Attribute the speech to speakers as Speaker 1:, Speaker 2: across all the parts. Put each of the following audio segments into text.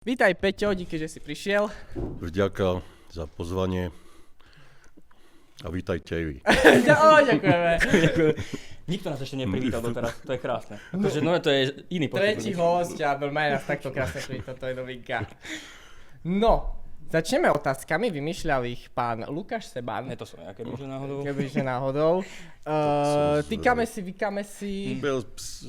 Speaker 1: Vítaj Peťo, díky, že si prišiel.
Speaker 2: Vďaka za pozvanie a vítajte aj vy.
Speaker 1: Ďakujeme.
Speaker 3: Nikto nás ešte neprivítal doteraz, to je krásne. Akože, no to je iný pocit.
Speaker 1: Tretí host a normálne nás takto krásne privítal, to je novinka. No, začneme otázkami, vymýšľal ich pán Lukáš Seban.
Speaker 3: Ne, to som ja, kebyže
Speaker 1: náhodou. Týkame si.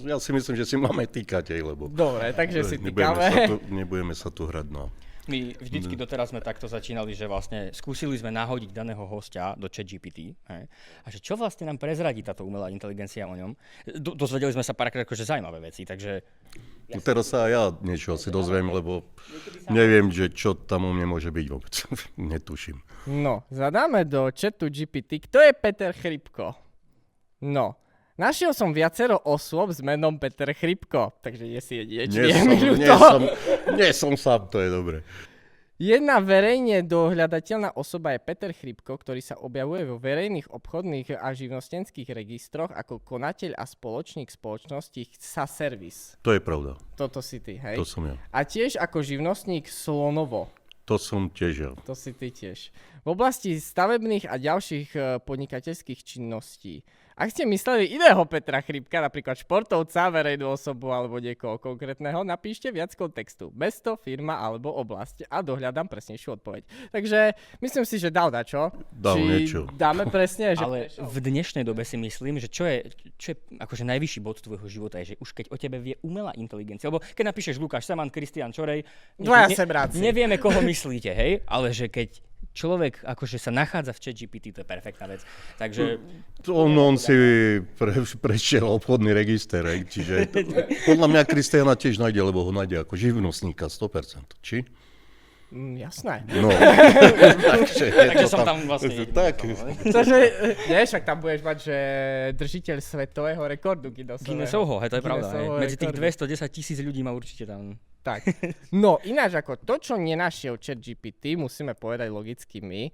Speaker 2: Ja si myslím, že si máme týkať aj, lebo
Speaker 1: Dobre, takže si týkame.
Speaker 2: Nebudeme sa tu hrať na...
Speaker 3: My vždycky doteraz sme takto začínali, že vlastne skúsili sme nahodiť daného hostia do ChatGPT. A že čo vlastne nám prezradí táto umelá inteligencia o ňom. Dozvedeli sme sa párkrát akože zaujímavé veci, takže...
Speaker 2: Teraz sa ja niečo asi dozviem, lebo neviem, že čo tam u mne môže byť vôbec. Netuším.
Speaker 1: No, zadáme do chatu GPT, kto je Peter Chrypko? No, našiel som viacero osôb s menom Peter Chrypko, takže je si jedinečný.
Speaker 2: Nie som sám, to je dobre.
Speaker 1: Jedna verejne dohľadateľná osoba je Peter Chrypko, ktorý sa objavuje vo verejných obchodných a živnostenských registroch ako konateľ a spoločník spoločnosti Sa Service.
Speaker 2: To je pravda.
Speaker 1: Toto si ty, hej?
Speaker 2: To som ja.
Speaker 1: A tiež ako živnostník Slonovo.
Speaker 2: To som tiež ja.
Speaker 1: To si ty tiež. V oblasti stavebných a ďalších podnikateľských činností. Ak ste mysleli iného Petra Chrypka, napríklad športovca, verejnú osobu alebo niekoho konkrétneho, napíšte viac kontextu. Mesto, firma alebo oblasť a dohľadám presnejšiu odpoveď. Takže myslím si, že dal dačo.
Speaker 2: Dal niečo.
Speaker 1: Dáme presne, že...
Speaker 3: Ale v dnešnej dobe si myslím, že čo je akože najvyšší bod tvojho života je, že už keď o tebe vie umelá inteligencia, lebo keď napíšeš Lukáš Seban, Kristián Čorej, nevieme, koho myslíte, hej, ale že keď človek akože sa nachádza v ChatGPT, to je perfektná vec. Takže...
Speaker 2: On si prešiel obchodný register, čiže podľa mňa Kristiána tiež nájde, lebo ho nájde ako živnostníka 100%, či?
Speaker 1: Jasné.
Speaker 2: No.
Speaker 3: Takže som tam vlastne...
Speaker 1: Takže, však tam budeš mať, že držiteľ svetového rekordu
Speaker 3: Guinnessovho, to je pravda. Medzi tých 210 000 ľudí má určite tam...
Speaker 1: Tak. No ináč ako to, čo nenašiel ChatGPT, musíme povedať logicky my.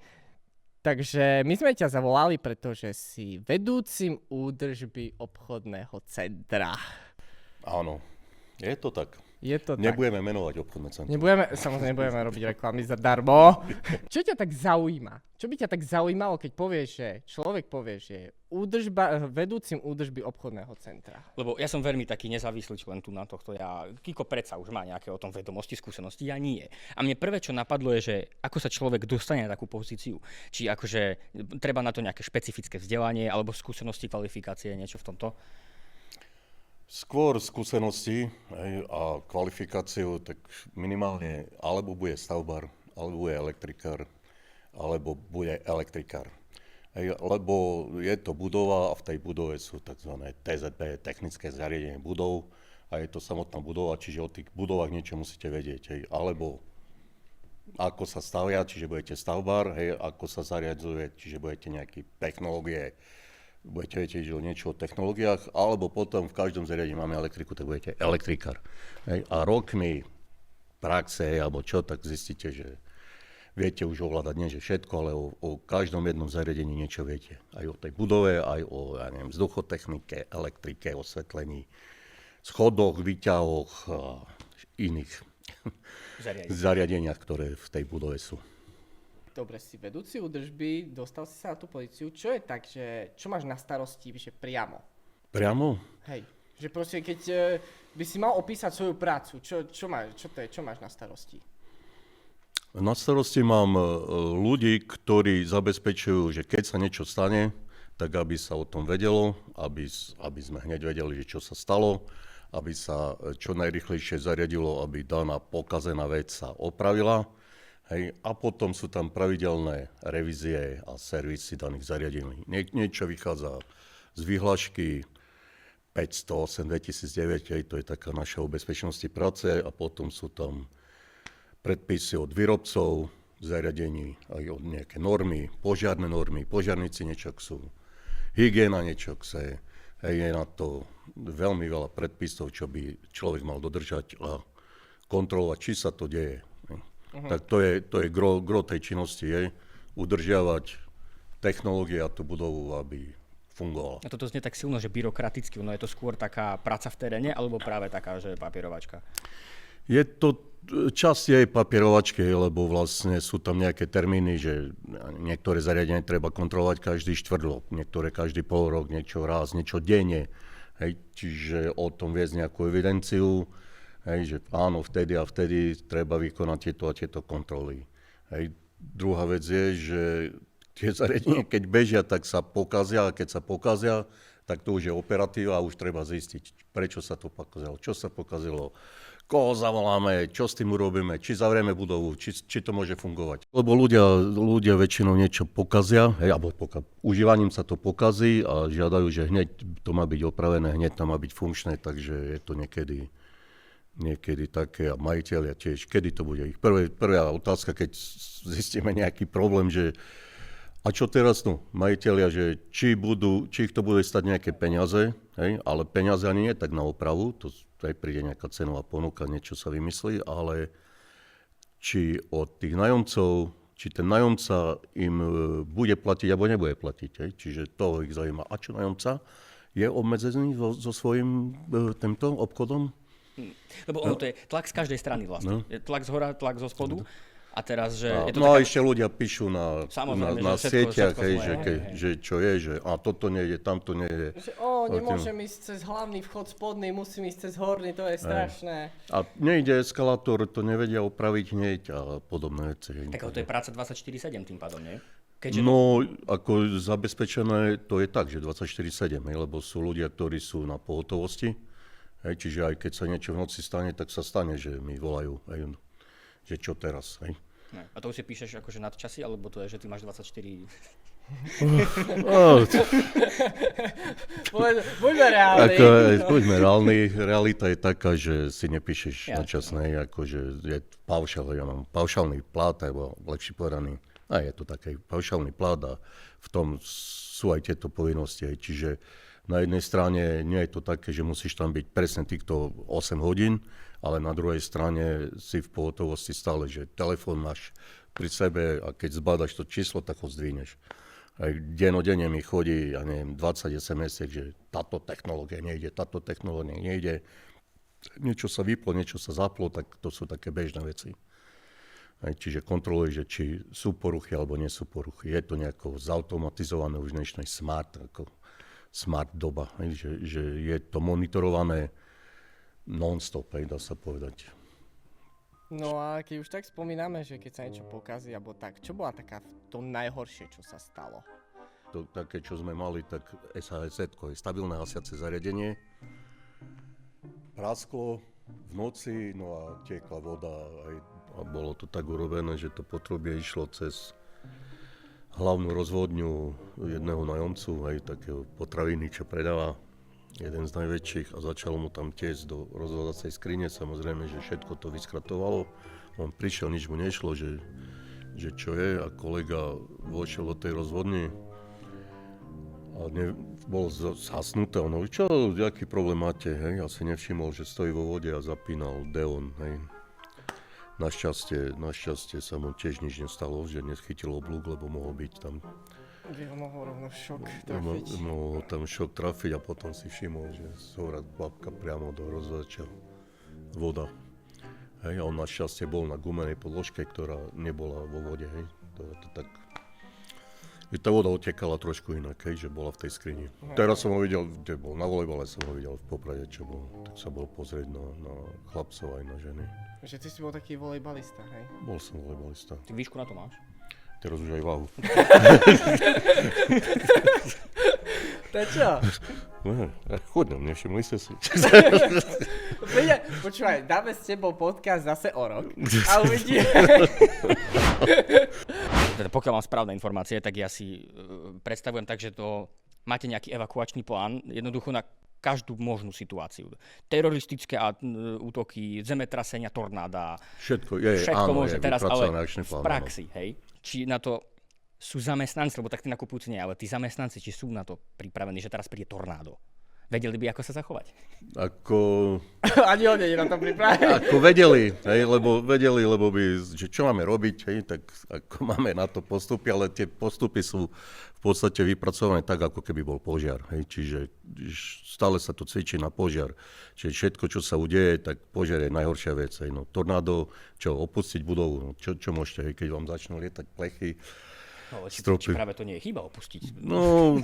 Speaker 1: Takže my sme ťa zavolali, pretože si vedúcim údržby obchodného centra.
Speaker 2: Áno, je to tak.
Speaker 1: Nebudeme
Speaker 2: menovať obchodné centrum.
Speaker 1: Samozrejme nebudeme robiť reklamy zadarmo. Čo ťa tak zaujíma? Čo by ťa tak zaujímalo, keď povieš, že človek povie, že je vedúcim údržby obchodného centra?
Speaker 3: Lebo ja som veľmi taký nezávislý člen tu na tohto. Kiko predsa už má nejaké o tom vedomosti, skúsenosti, ja nie. A mne prvé, čo napadlo je, že ako sa človek dostane na takú pozíciu. Či akože treba na to nejaké špecifické vzdelanie, alebo skúsenosti, kvalifikácie, niečo v tomto?
Speaker 2: Skôr skúsenosti a kvalifikáciu, tak minimálne alebo bude stavbar, alebo bude elektrikár, alebo bude elektrikár. Lebo je to budova a v tej budove sú tzv. TZB, technické zariadenie budov a je to samotná budova, čiže o tých budovách niečo musíte vedieť. Alebo ako sa stavia, čiže budete stavbar, ako sa zariadzuje, čiže budete nejaké technológie, budete vedieť niečo o technológiách, alebo potom v každom zariadení máme elektriku, tak budete elektrikár. A rokmi praxe, alebo čo, tak zistíte, že viete už ovládať nie že všetko, ale o každom jednom zariadení niečo viete. Aj o tej budove, aj o vzduchotechnike, elektrike, osvetlení, schodoch, výťahoch a iných zariadeniach, ktoré v tej budove sú.
Speaker 1: Dobre, si vedúci údržby, dostal si sa na tú pozíciu. Čo je tak, že čo máš na starosti že priamo?
Speaker 2: Priamo?
Speaker 1: Hej, že proste keď by si mal opísať svoju prácu, čo máš na starosti?
Speaker 2: Na starosti mám ľudí, ktorí zabezpečujú, že keď sa niečo stane, tak aby sa o tom vedelo, aby sme hneď vedeli, že čo sa stalo, aby sa čo najrýchlejšie zariadilo, aby daná pokazená vec sa opravila. A potom sú tam pravidelné revízie a servisy daných zariadení. Niečo vychádza z vyhlášky 508/2009, to je taká naša o bezpečnosti práce a potom sú tam predpisy od výrobcov zariadení, aj od nejaké normy, požiarne normy, požiarníci niečo chcú, hygiena niečo chce. Je na to veľmi veľa predpisov, čo by človek mal dodržať a kontrolovať, či sa to deje. Tak to je gro tej činnosti, udržiavať technológie a tú budovu, aby fungovala.
Speaker 3: A toto znie tak silno, že byrokraticky, no je to skôr taká práca v teréne, alebo práve taká, že papierovačka?
Speaker 2: Je to Časť je papierovačky, lebo vlastne sú tam nejaké termíny, že niektoré zariadenia treba kontrolovať každý štvrtok, niektoré každý pol rok, niečo raz, niečo denne. Hej, čiže o tom viesť nejakú evidenciu, hej, že áno, vtedy a vtedy treba vykonať tieto a tieto kontroly. Hej. Druhá vec je, že tie zariadenia, keď bežia, tak sa pokazia, a keď sa pokazia, tak to už je operatíva a už treba zistiť, prečo sa to pokazilo, čo sa pokazilo, koho zavoláme, čo s tým urobíme, či zavrieme budovu, či to môže fungovať. Lebo ľudia väčšinou niečo pokazia, alebo užívaním sa to pokazí a žiadajú, že hneď to má byť opravené, hneď to má byť funkčné, takže je to niekedy také a majiteľia tiež, kedy to bude. Ich prvá otázka, keď zistíme nejaký problém, že a čo teraz, majiteľia, že či ich to bude stať nejaké peniaze, hej, ale peniaze ani nie tak na opravu, to aj príde nejaká cenová ponuka, niečo sa vymyslí, ale či od tých nájomcov, či ten nájomca im bude platiť alebo nebude platiť, hej, čiže to ich zaujíma. A čo nájomca je obmedzený so svojím týmto obchodom?
Speaker 3: Lebo ono to je tlak z každej strany vlastne. Je tlak z hora, tlak zo spodu. A teraz, že je to
Speaker 2: no
Speaker 3: taká...
Speaker 2: a ešte ľudia píšu na sieťach, že čo je, že toto nejde, tamto nejde.
Speaker 1: Nemôžem ísť cez hlavný vchod spodný, musím ísť cez horný, to je strašné.
Speaker 2: A nejde eskalátor, to nevedia opraviť hneď a podobné veci.
Speaker 3: Tak to je práca 24/7 tým pádom, nie?
Speaker 2: No, ako zabezpečené to je tak, že 24/7, lebo sú ľudia, ktorí sú na pohotovosti, čiže aj keď sa niečo v noci stane, tak sa stane, že mi volajú, že čo teraz, hej.
Speaker 3: A to už si píšeš akože nadčasy, alebo to je, že ty máš 24...
Speaker 1: Buďme reálni.
Speaker 2: Buďme reálni. Realita je taká, že si nepíšeš nadčasné, akože je paušál, ja mám paušálny plát, alebo lepšie povedaný, je to taký paušálny plát a v tom sú aj tieto povinnosti, čiže na jednej strane nie je to také, že musíš tam byť presne týchto 8 hodín, ale na druhej strane si v pohotovosti stále, že telefón máš pri sebe a keď zbadaš to číslo, tak ho zdvihneš. Aj denodenne mi chodí, 20 SMS-iek, že táto technológia nejde, niečo sa vyplo, niečo sa zaplo, tak to sú také bežné veci. Čiže kontroluješ, že či sú poruchy alebo nie sú poruchy. Je to nejako zautomatizované už dnešnej smart doba, že je to monitorované non-stop, dá sa povedať.
Speaker 1: No a keď už tak spomíname, že keď sa niečo pokazí, alebo tak, čo bola taká to najhoršie, čo sa stalo?
Speaker 2: To také, čo sme mali, tak SHZ, stabilné hasiace zariadenie. Prasklo v noci, no a tiekla voda a bolo to tak urobené, že to potrubie išlo cez hlavnú rozvodňu jedného nájomcu, takého potraviny, čo predáva, jeden z najväčších, a začalo mu tam tiecť do rozhodacej skrine, samozrejme, že všetko to vyskratovalo. On prišiel, nič mu nešlo, že čo je, a kolega vošiel do tej rozvodne a bol zhasnutý. On hovorí, čo, aký problém máte, hej? Ja si nevšimol, že stojí vo vode a zapínal deon, hej. Našťastie sa mu tiež nič nestalo, že neschytil oblúk, lebo mohol byť tam.
Speaker 1: Mohol rovno šok trafiť.
Speaker 2: Mohol tam šok trafiť a potom si všimol, že zhora babka priamo do rozhodača voda. Hej, a on našťastie bol na gumenej podložke, ktorá nebola vo vode, hej. To tak... Tá voda otekala trošku inak, hej, že bola v tej skrini. Teraz som ho videl, kde bol, na volejbale som ho videl v Poprade, čo bol, tak sa bol pozrieť na chlapcov aj na ženy.
Speaker 1: Že ty si bol taký volejbalista, hej?
Speaker 2: Bol som volejbalista.
Speaker 3: Ty výšku na to máš?
Speaker 2: Teraz už aj váhu.
Speaker 1: To čo?
Speaker 2: Chudnem, nevšimli ste si.
Speaker 1: Počúvaj, dáme s tebou podcast zase o rok a uvidíme.
Speaker 3: Teda pokiaľ mám správne informácie, tak ja si predstavujem tak, že to máte nejaký evakuačný plán, jednoducho na každú možnú situáciu. Teroristické útoky, zemetrasenia, tornáda. Všetko môže teraz, ale v praxi, hej. Či na to sú zamestnanci, lebo tak tí nakupujúci nie, ale tí zamestnanci, či sú na to pripravení, že teraz príde tornádo. Vedeli by, ako sa zachovať?
Speaker 2: Ako...
Speaker 1: Ani on nie je na to pripravený.
Speaker 2: Ako vedeli, lebo by, že čo máme robiť, hej, tak ako máme na to postupy, ale tie postupy sú v podstate vypracované tak, ako keby bol požiar. Hej, čiže stále sa to cvičí na požiar. Čiže všetko, čo sa udeje, tak požiar je najhoršia vec. Hej. No, tornádo, čo opustiť budovu, čo môžete, hej, keď vám začnú lietať plechy,
Speaker 3: no,
Speaker 2: stropy.
Speaker 3: Práve to nie je chyba opustiť.
Speaker 2: No...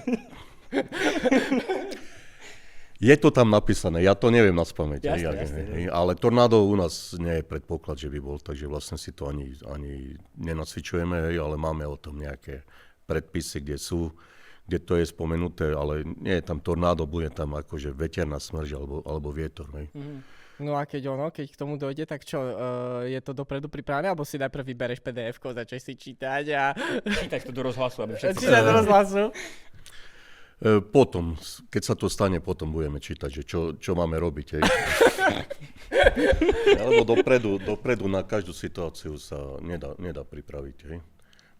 Speaker 2: Je to tam napísané, ja to neviem naspamäť,
Speaker 3: jasne.
Speaker 2: Ale tornádo u nás nie je predpoklad, že by bol, takže vlastne si to ani nenacvičujeme, hej, ale máme o tom nejaké predpisy, kde to je spomenuté, ale nie je tam tornádo, bude tam akože veterná smrť alebo vietor. Hej.
Speaker 1: No a keď k tomu dojde, tak čo, je to dopredu pripravené, alebo si najprv vybereš PDF-ko, začneš si čítať a...
Speaker 3: Čítať to do rozhlasu, aby všetko...
Speaker 1: Čítať do rozhlasu.
Speaker 2: Potom, keď sa to stane, potom budeme čítať, že čo máme robiť. Hej. Alebo dopredu na každú situáciu sa nedá pripraviť. Hej.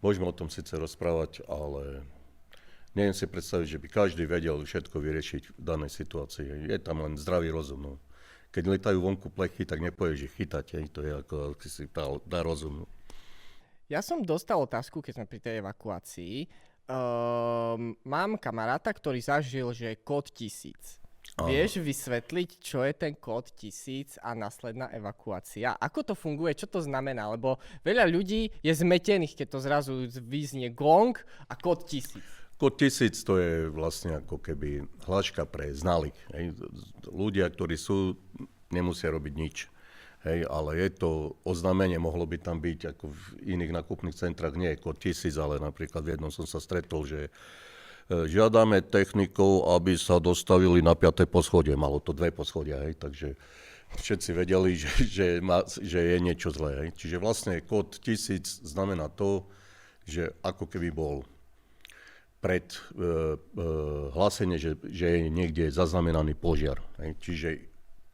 Speaker 2: Môžeme o tom síce rozprávať, ale neviem si predstaviť, že by každý vedel všetko vyriešiť v danej situácii. Hej. Je tam len zdravý rozum. No. Keď letajú vonku plechy, tak nepovieš, že chytať. Hej. To je ako si dá rozum.
Speaker 1: Ja som dostal otázku, keď sme pri tej evakuácii. Mám kamaráta, ktorý zažil, že kód 1000. Vieš vysvetliť, čo je ten kód 1000 a následná evakuácia? Ako to funguje? Čo to znamená? Lebo veľa ľudí je zmetených, keď to zrazu vyznie gong a kód 1000.
Speaker 2: Kód 1000 to je vlastne ako keby hláška pre znalých. Ľudia, ktorí sú, nemusia robiť nič. Hej, ale je to oznámenie, mohlo by tam byť, ako v iných nákupných centrách, nie je kód 1000, ale napríklad v jednom som sa stretol, že žiadame technikov, aby sa dostavili na 5. poschodie. Malo to 2 poschodia, hej, takže všetci vedeli, že je niečo zlé. Hej. Čiže vlastne kód 1000 znamená to, že ako keby bol pred hlásenie, že je niekde zaznamenaný požiar. Hej. Čiže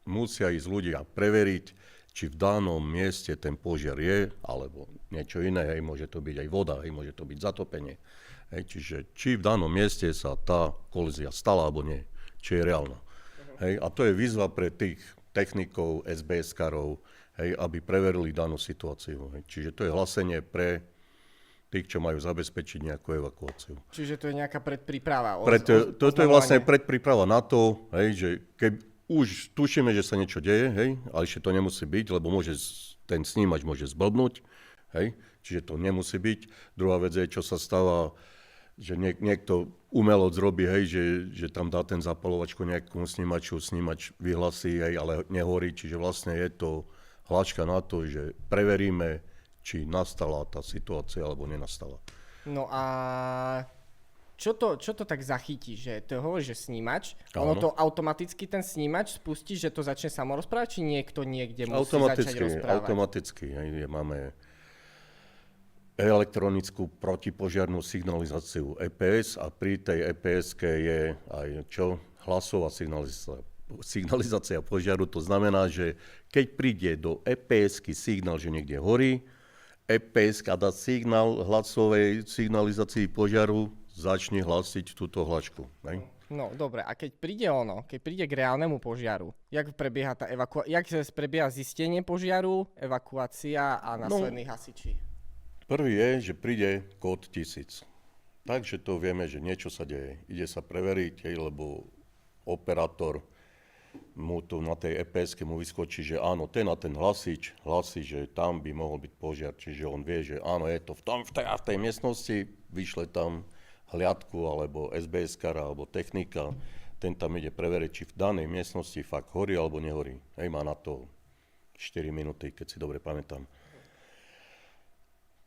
Speaker 2: musia ísť ľudia preveriť, či v danom mieste ten požiar je, alebo niečo iné, hej, môže to byť aj voda, hej, môže to byť zatopenie. Hej, čiže či v danom mieste sa tá kolízia stala, alebo nie, či je reálna. Hej, a to je výzva pre tých technikov, SBS-karov, hej, aby preverili danú situáciu. Hej. Čiže to je hlasenie pre tých, čo majú zabezpečiť nejakú evakuáciu.
Speaker 1: Čiže to je nejaká predpríprava?
Speaker 2: Toto je vlastne predpríprava na to, hej, že keď už tušíme, že sa niečo deje, hej, ale ešte to nemusí byť, lebo ten snímač môže zblbnúť, hej, čiže to nemusí byť. Druhá vec je, čo sa stáva, že niekto umelec robí, hej, že tam dá ten zapalovačku nejakému snímač vyhlasí, hej, ale nehorí, čiže vlastne je to hláška na to, že preveríme, či nastala tá situácia, alebo nenastala.
Speaker 1: No a... Čo to tak zachytí, že to hovorí, že snímač,
Speaker 2: Áno.
Speaker 1: ono to automaticky ten snímač spustí, že to začne samo rozprávať, či niekto niekde musí začať rozprávať?
Speaker 2: Automaticky. Máme elektronickú protipožiarnú signalizáciu EPS a pri tej EPS-ke je aj hlasová signalizácia požiaru. To znamená, že keď príde do EPS-ky signál, že niekde horí, EPS-ka dá signál hlasovej signalizácii požiaru, začne hlásiť túto hlášku. Ne?
Speaker 1: No, dobre, a keď príde k reálnemu požiaru, jak prebieha tá jak prebieha zistenie požiaru, evakuácia a následných hasičí?
Speaker 2: Prvý je, že príde kód 1000. Takže to vieme, že niečo sa deje. Ide sa preveriť, lebo operátor mu tu na tej EPS-ke mu vyskočí, že áno, ten hlási, že tam by mohol byť požiar. Čiže on vie, že áno, je to v tej miestnosti, vyšle tam hliadku, alebo SBS-kara, alebo technika, ten tam ide preveriť, či v danej miestnosti fakt horí, alebo nehorí. Hej, má na to 4 minúty, keď si dobre pamätám.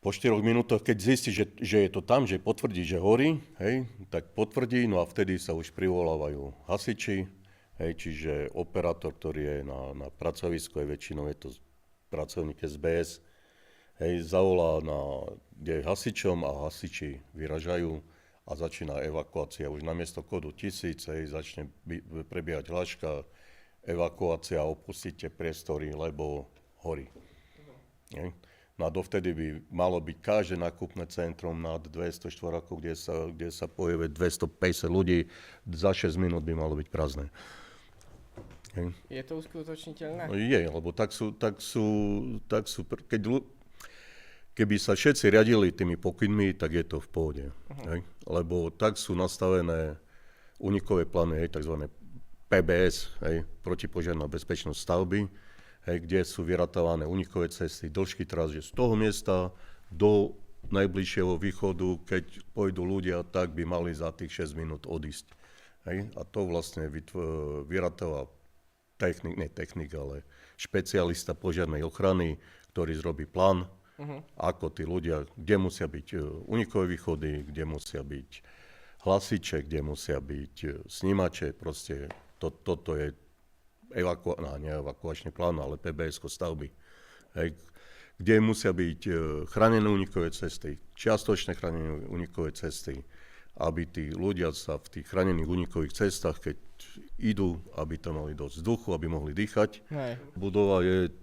Speaker 2: Po 4 minútach, keď zistí, že je to tam, že potvrdí, že horí, hej, tak potvrdí, no a vtedy sa už privolávajú hasiči, hej, čiže operátor, ktorý je na pracovisku, väčšinou je to pracovník SBS, hej, zavolá kde je hasičom a hasiči vyražajú a začína evakuácia. Už namiesto kódu 1000 začne prebiehať hláška, evakuácia, opustite priestory, lebo horí. No a dovtedy by malo byť každé nákupné centrum nad 200 štvorákov, kde sa pohybuje 250 ľudí, za 6 minút by malo byť prázdne. Hej.
Speaker 1: Je to uskutočniteľné?
Speaker 2: No je, lebo keby sa všetci riadili tými pokynmi, tak je to v pohode. Hej. Lebo tak sú nastavené unikové plány, tzv. PBS, protipožiarna bezpečnosť stavby, kde sú vyratované unikové cesty, dĺžky trás, že z toho miesta do najbližšieho východu, keď pôjdu ľudia, tak by mali za tých 6 minút odísť. A to vlastne vyratoval technik, ale špecialista požiarnej ochrany, ktorý zrobí plán, ako tí ľudia, kde musia byť unikové východy, kde musia byť hlasiče, kde musia byť snímače, proste toto je evakuačný plán, ale PBS-ko stavby, kde musia byť chránené unikové cesty, čiastočne chránené unikové cesty, aby tí ľudia sa v tých chránených unikových cestách, keď idú, aby tam mali dosť vzduchu, aby mohli dýchať. Budova je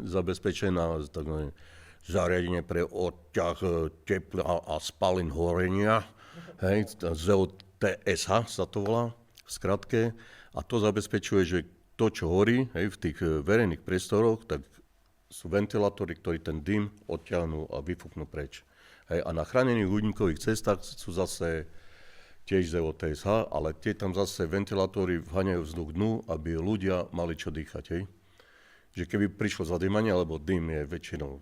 Speaker 2: zabezpečená zariadenie pre odťah tepla a spalín horenia, ZOTSH sa to volá v skratke. A to zabezpečuje, že to, čo horí v tých verejných priestoroch, tak sú ventilátory, ktorí ten dym odtiahnú a vyfúknú preč. A na chránených únikových cestách sú zase tiež ZOTSH, ale tie tam zase ventilátory vháňajú vzduch dnu, aby ľudia mali čo dýchať. Že keby prišlo zadýmanie, lebo dym je väčšinou,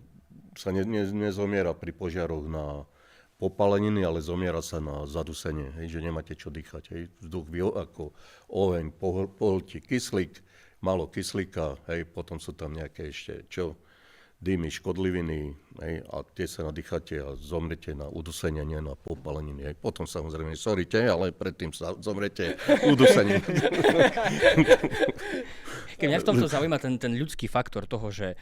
Speaker 2: sa nezomiera pri požiaroch na popáleniny, ale zomiera sa na zadusenie, že nemáte čo dýchať. Vzduch ako oheň, pohltí kyslík, málo kyslíka, potom sú tam nejaké ešte dymy, škodliviny, a tie sa nadýchate a zomrete na udusenie, nie na popáleniny. Potom samozrejme sorite, ale predtým sa zomrete udusením.
Speaker 3: Keď mňa v tomto zaujíma ten ľudský faktor toho, že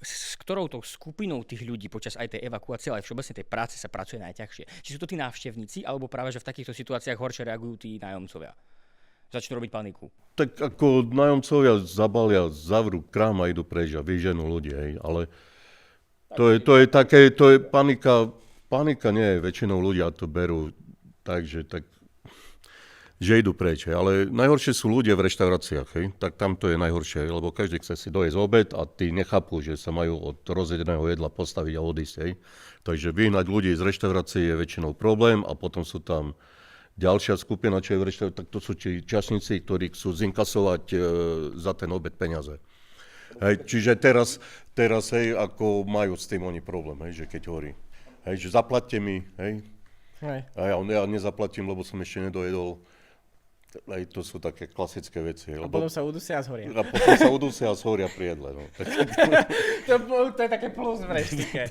Speaker 3: s ktorou tou skupinou tých ľudí počas aj tej evakuácie, ale aj všeobecne tej práce sa pracuje najťažšie. Či sú to tí návštevníci, alebo práve že v takýchto situáciách horšie reagujú tí nájomcovia? Začnú robiť paniku. Tak
Speaker 2: ako nájomcovia zabalia, zavrú krám a idú preč a vyženú ľudí, ale to je panika nie je, väčšinou ľudia to berú že idú preč, ale najhoršie sú ľudia v reštauráciách, tak tam to je najhoršie, lebo každý chce si dojesť obed a tí nechápu, že sa majú od rozjedeného jedla postaviť a odísť, takže vyhnať ľudí z reštaurácie je väčšinou problém a potom sú tam ďalšia skupina, čo je v reštaurácii, tak to sú časníci, ktorí chcú zinkasovať za ten obed peniaze. Čiže teraz ako majú s tým oni problém, že keď hovorí, že zaplaťte mi, a ja nezaplatím, lebo som ešte nedojedol. To sú také klasické veci.
Speaker 1: A potom sa udusia a zhoria.
Speaker 2: A potom sa udusia a zhoria pri jedle. No.
Speaker 1: To je také plus v reštike.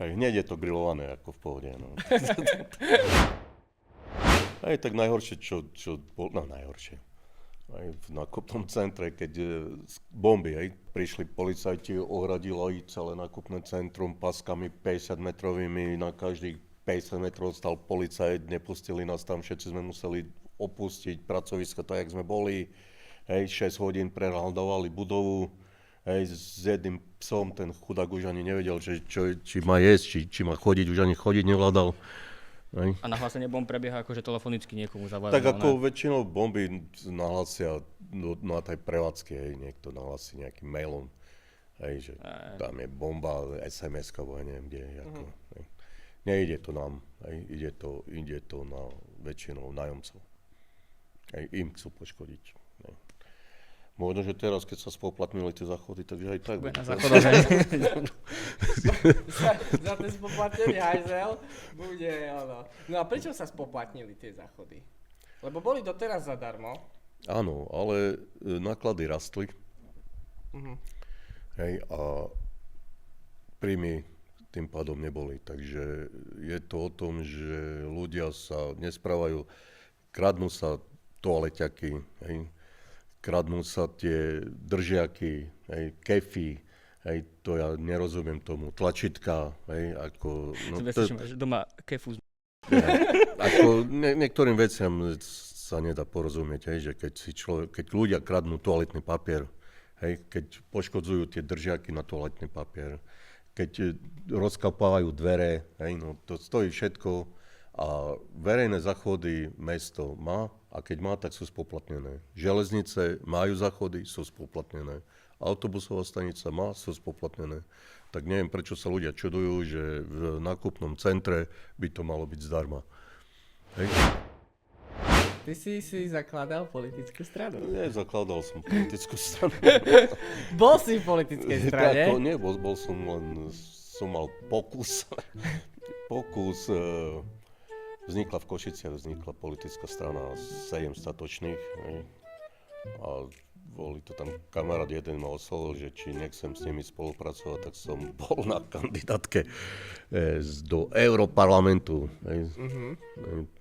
Speaker 2: Hneď je to grillované ako v pohode. No. Tak najhoršie, čo bol, najhoršie. Aj v nákupnom centre, keď bomby, prišli policajti, ohradili celé nákupné centrum paskami 50 metrovými, na každých 50 metrov stal policajt, nepustili nás tam, všetci sme museli opustiť pracovisko, tak jak sme boli, 6 hodín prehľadovali budovu, s jedným psom, ten chudák už ani nevedel, či má jesť, či má chodiť, už ani chodiť nevládal.
Speaker 3: A nahlásenie bomb prebieha akože telefonicky niekomu zavolajú?
Speaker 2: Tak ako väčšinou bomby nahlásia na tej prevádzke, niekto nahlási nejakým mailom, že tam je bomba, SMS-ka, neviem kde. Nejde to nám, ide to na väčšinou nájomcov. Im chcú poškodiť. Možno, že teraz, keď sa spoplatnili tie záchody, takže aj tak.
Speaker 3: Bude na záchodoch,
Speaker 1: Za ten spoplatnený hajzel bude ono. No a prečo sa spoplatnili tie záchody? Lebo boli doteraz zadarmo.
Speaker 2: Áno, ale náklady rastli. A príjmy tým pádom neboli. Takže je to o tom, že ľudia sa nesprávajú, kradnú sa toaleťaky, kradnú sa tie držiaky, kefy, to ja nerozumiem tomu, tlačítka, ako...
Speaker 3: No, máš doma kefu.
Speaker 2: Ako niektorým veciam sa nedá porozumieť, že keď ľudia kradnú toaletný papier, Hej, keď poškodzujú tie držiaky na toaletný papier, keď rozkapávajú dvere, hej, no to stojí všetko a verejné záchody mesto má a keď má, tak sú spoplatnené. Železnice majú záchody, sú spoplatnené. Autobusová stanica má, sú spoplatnené. Tak neviem, prečo sa ľudia čudujú, že v nákupnom centre by to malo byť zdarma. Hej.
Speaker 1: Ty si zakladal politickú stranu.
Speaker 2: Nie, zakladal som politickú stranu.
Speaker 1: Bol si v politickej strane?
Speaker 2: Nie, bol som len, som mal pokus. Vznikla v Košiciach, vznikla politická strana 7 statočných. A boli to tam kamarát jeden ma oslovil, že či nechcem s nimi spolupracovať, tak som bol na kandidátke do Europarlamentu.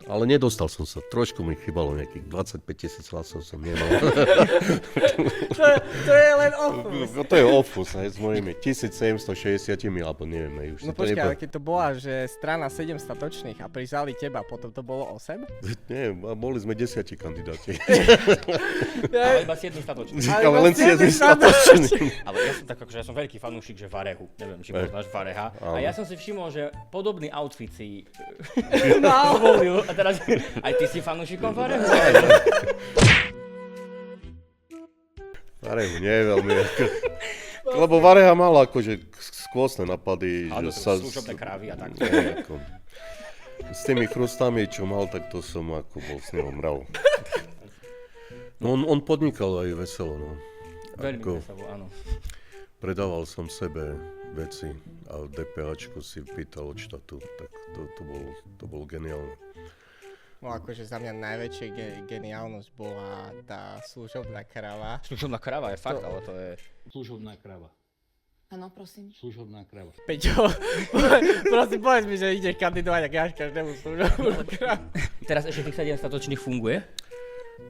Speaker 2: Ale nedostal som sa, trošku mi chýbalo, nejakých 25 000 hlasov som nemal.
Speaker 1: To je len ofus.
Speaker 2: To je ofus, s mojimi 1760, alebo neviem. Už
Speaker 1: no počkaj, ale keď to bola, že strana 7 statočných a prizali teba, potom to bolo 8?
Speaker 2: Nie, boli sme 10 kandidáti.
Speaker 3: Ale iba 7 statočných.
Speaker 2: Ale len 7 statočných.
Speaker 3: Ale ja som tak, akože ja som veľký fanúšik, že Varehu. Neviem, či poznáš Vareha. A ja som si všimol, že podobný outfit si povolil. A teraz aj ty si fanúšikom Varehu?
Speaker 2: Varehu nie je veľmi. Lebo Vareha mala akože skvostné napady.
Speaker 3: Áno,
Speaker 2: že sa
Speaker 3: služobné krávy a tak.
Speaker 2: S tými chrustami, čo mal, tak to som ako bol s ním mrav. No on podnikal aj veselo, no.
Speaker 3: Veľmi veselo, áno.
Speaker 2: Predával som sebe veci a DPAčku si pýtal od štátu, tak to bolo geniálne.
Speaker 1: No akože za mňa najväčšia geniálnosť bola tá služobná krava.
Speaker 3: Služobná krava je fakt, ale to je...
Speaker 4: Služobná krava.
Speaker 5: Áno, prosím.
Speaker 4: Služobná krava.
Speaker 1: Peťo, prosím, povedz mi, že ideš kandidovať, ak ja každému služobnú kravu.
Speaker 3: Teraz ešte tých 7 statočných funguje?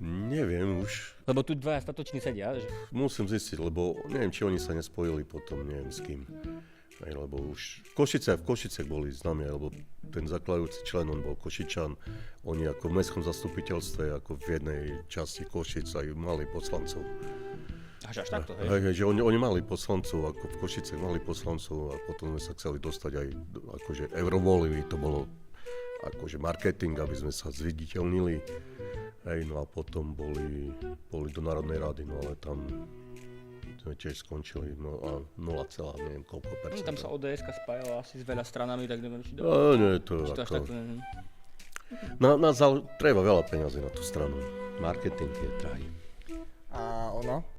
Speaker 2: Neviem už.
Speaker 3: Lebo tu 2 statoční sedia, že?
Speaker 2: Musím zistiť, lebo neviem, či oni sa nespojili potom, neviem s kým. Aj, lebo už v Košiciach boli známi, lebo ten zakladajúci člen, on bol Košičan. Oni ako v mestskom zastupiteľstve, ako v jednej časti Košic aj mali poslancov.
Speaker 3: Až takto, hej?
Speaker 2: Hej, že oni mali poslancov, ako v Košiciach mali poslancov a potom sme sa chceli dostať aj akože eurovolivy, to bolo akože marketing, aby sme sa zviditeľnili. Hej, no a potom boli do Národnej rady, no ale tam sme tiež skončili, no a 0, neviem koľko percent.
Speaker 3: Tam sa ODS-ka spájala asi s veľa stranami, tak neviem, či
Speaker 2: nie, to je ako... Treba veľa peňazí na tú stranu. Marketing je drahý.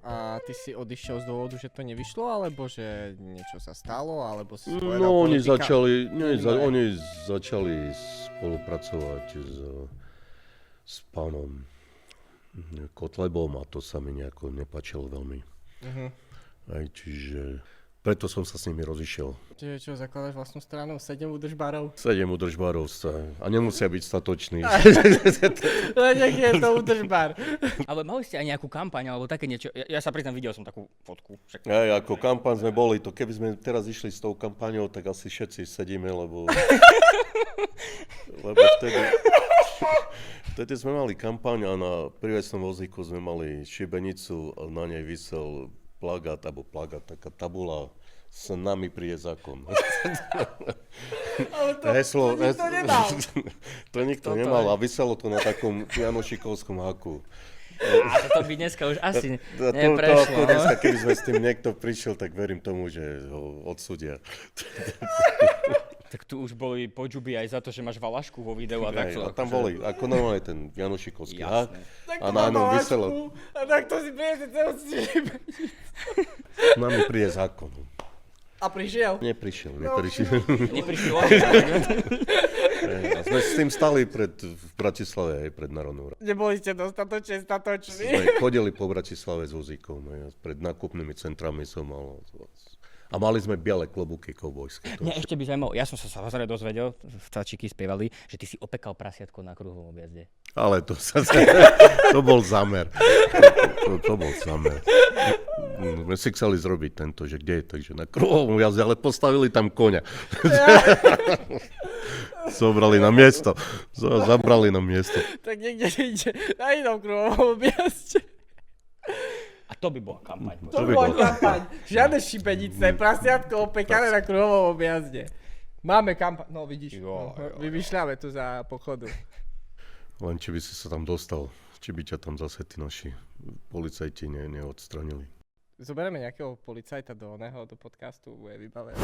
Speaker 1: A ty si odišiel z dôvodu, že to nevyšlo, alebo že niečo sa stalo, alebo si povedal
Speaker 2: no,
Speaker 1: politika?
Speaker 2: Oni začali spolupracovať s pánom Kotlebom a to sa mi nejako nepáčilo veľmi. Aj, čiže preto som sa s nimi rozišiel.
Speaker 1: Čiže čo, zakladaš vlastnú stranu? 7 udržbárov?
Speaker 2: 7 udržbárov a nemusia byť statoční.
Speaker 1: Len nech je to udržbár.
Speaker 3: Ale mali ste aj nejakú kampaň, alebo také niečo? Ja sa priznám, videl som takú fotku.
Speaker 2: Aj, ako kampaň sme boli, to keby sme teraz išli s tou kampaňou, tak asi všetci sedíme, lebo vtedy sme mali kampaň a na prívesnom vozíku sme mali šibenicu a na nej visel plagát, taká tabula s nami príde zákon.
Speaker 1: Ale to nikto nemal.
Speaker 2: To nikto nemal a vyselo to na takom janošikovskom haku.
Speaker 3: A to by dneska už asi neprešlo.
Speaker 2: Dneska, keby sme s tým niekto prišiel, tak verím tomu, že ho odsúdia.
Speaker 3: Tak tu už boli počuby aj za to, že máš valašku vo videu a takto.
Speaker 2: A tam boli, ako normálne ten janošikovský hak.
Speaker 1: A na ňom vyselo. A takto si priješte celú
Speaker 2: Nami príde zákon.
Speaker 1: A prišiel?
Speaker 2: Neprišiel.
Speaker 3: Neprišiel.
Speaker 2: A sme s tým stali v Bratislave aj pred Národnou radou.
Speaker 1: Neboli ste dostatočne statoční?
Speaker 2: Sme chodili po Bratislave s vozíkom. Pred nákupnými centrami som mal... A mali sme biele klobúky kovbojské.
Speaker 3: Nie, ešte by zaujímalo, ja som sa samozrejme dozvedel, vtáčiky spievali, že ty si opekal prasiatko na kruhovom objazde.
Speaker 2: Ale to bol zámer. To bol zámer. My si chceli zrobiť tento, že kde je, takže na kruhovom objazde, ale postavili tam koňa. Zobrali na miesto. Zabrali na miesto.
Speaker 1: Tak niekde ide na inom kruhovom objazde.
Speaker 3: A To by bola kampaň.
Speaker 1: To by bola kampaň. Žiadne šibenice, prasiatko opekané na kruhovom objazde. Máme kampaň, no vidíš, vymýšľame tu za pochodu.
Speaker 2: Len či by si sa tam dostal, či by ťa tam zase tí naši policajti neodstranili.
Speaker 1: Zoberieme nejakého policajta do podcastu, bude vybavené.